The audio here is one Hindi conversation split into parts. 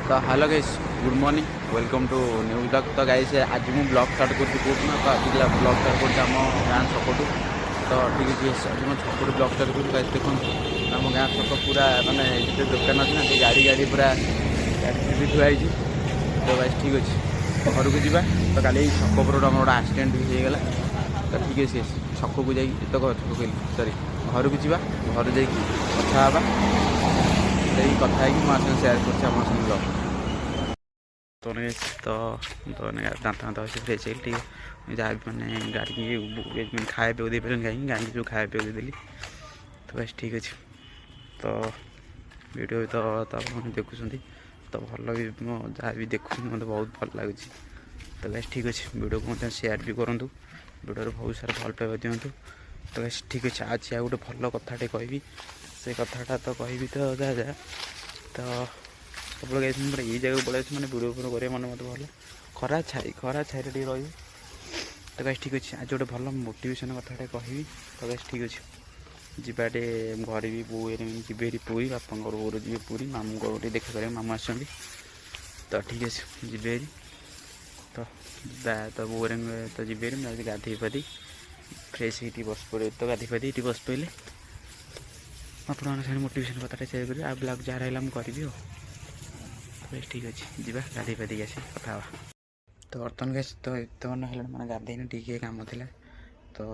तो hello guys, good morning, welcome to new blog. तो गाइस आज मुझे ब्लॉग स्टार्ट कर कौन तो आज ब्लॉग स्टार्ट कर गाँ छकटू। तो ठीक है आज मैं छकटू ब्लॉग स्टार्ट कर गाइस देखो आम गाँ छक पूरा मानने जिते दुकान अच्छी ना गाड़ी गाड़ी पूरा गाड़ी थुआई। तो गाइस ठीक अच्छे घर को जावा। तो कल छक पर आम गोटे आक्सीडेंट भी होगा। तो ठीक है छक को जाकि छक कहली सरी घर को जावा। घर जा कथा कथा मुझे सेयार कर ब्लॉग। तो दाँत दाँत अच्छे फ्रेश है ठीक जहाँ भी मैंने गाड़ी की खाए पे दे पारे कहीं गाड़ी जो खाए पे देली। तो बस ठीक अच्छे। तो वीडियो तो आप देखुं तो भल भी जहाँ भी देखुं मतलब बहुत भल लगुच। तो बस ठीक अच्छे वीडियो को मतलब सेयार भी करूँ वीडियो बहुत सारा भल पाइबा दिंतु। तो बस ठीक अच्छे आज आ गोटे भल कथाटे कहि से कथाटा तो कहि तो जहाँ जहाँ तो सब गए ये जगह पड़े मैंने वीडियो कर मन मत भल खरा छाई रही। तो गाइस ठीक अच्छे आज गोटे भल मोटिवेशन कथाटे कहि। तो गाइस ठीक अच्छे जाटे घर भी बो जी पूरी बापा बोर जी पूरी मामू को देखा कर मामू आस। तो ठीक अच्छे जी तो तो बोर तो जी गाधे पाधे फ्रेश होती बस पड़े। तो गाधे पाधे ये बस पड़े आप मोटिवेशन कथाटा सेयार करें आ ब्लॉग जहाँ रहा मुझे बेस ठीक अच्छे जी गाधे पाधे आस कथा। तो बर्तमान गैस तो एत मन है मैंने गाधेन टी कम थी। तो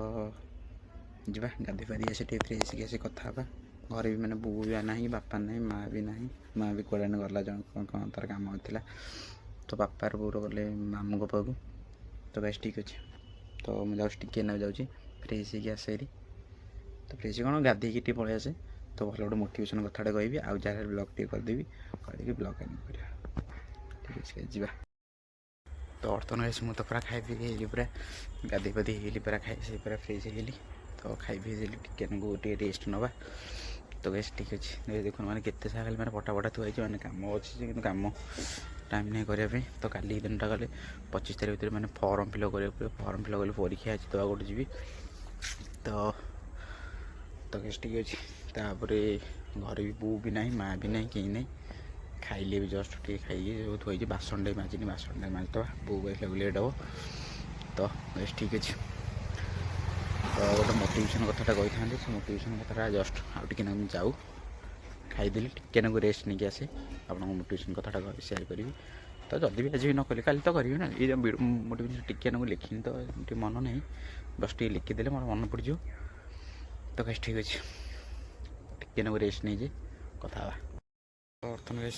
जा गाधे पाधे आस फ्रेश आस कथा घर भी मैंने बो भी ना बापा ना माँ भी ना माँ भी कड़े गला जन कौन तार कम होता। तो बापार बोर गले मामू पाक। तो गैस ठीक अच्छे तो मुझे टे ना जाऊँगी फ्रेश आसेरी। तो फ्रेश कौन गाधे टे पलि आसे। तो भल गोटे मोटिवेशन कथाटे कहि आउ जहाँ ब्लॉग टे करदेवी कर ब्लॉग कर ठीक अच्छे जी। तो बर्तमान गैस मुझे पूरा खाई पी पूरा गाधे पाधे पूरा खाई से पूरा फ्रेश होगी। तो खाई पी टे टे रेस्ट नवा। तो गैस ठीक अच्छे देखो मैंने केते सारा मैंने पटा पटा थुआई मैंने कम अच्छे कि कम टाइम नहीं करने। तो काली दिन गले 25 तारीख भर मैंने फॉर्म फिलअप कर फॉर्म फिलअप कले परीक्षा अच्छी दवा गोटे जी। तो तो गैस ठीक अच्छे तापर घर भी बो भी ना माँ भी ना कहीं ना खाइले भी जस्ट टे खाई थोड़ी बासन टे माजिनी बासन टे माजिद बो कहला लेट हे। तो बस ठीक अच्छे तो गोटे मोटिवेशन कथाटा कही था से मोटिवेशन कथाटा जस्ट आउटे जाऊ खाईदेली टे रेस्ट नहीं आसे आप मोटिवेशन कथाटा सेयार करी। तो जल्दी भी आज भी नकली कल तो करी ना ये मोटिवेशन टे लिखी तो मन नहीं बस टे लिखिदे मोर मन पड़। तो बस ठीक अच्छे टे रेस्ट नहीं कथा। बर्तमान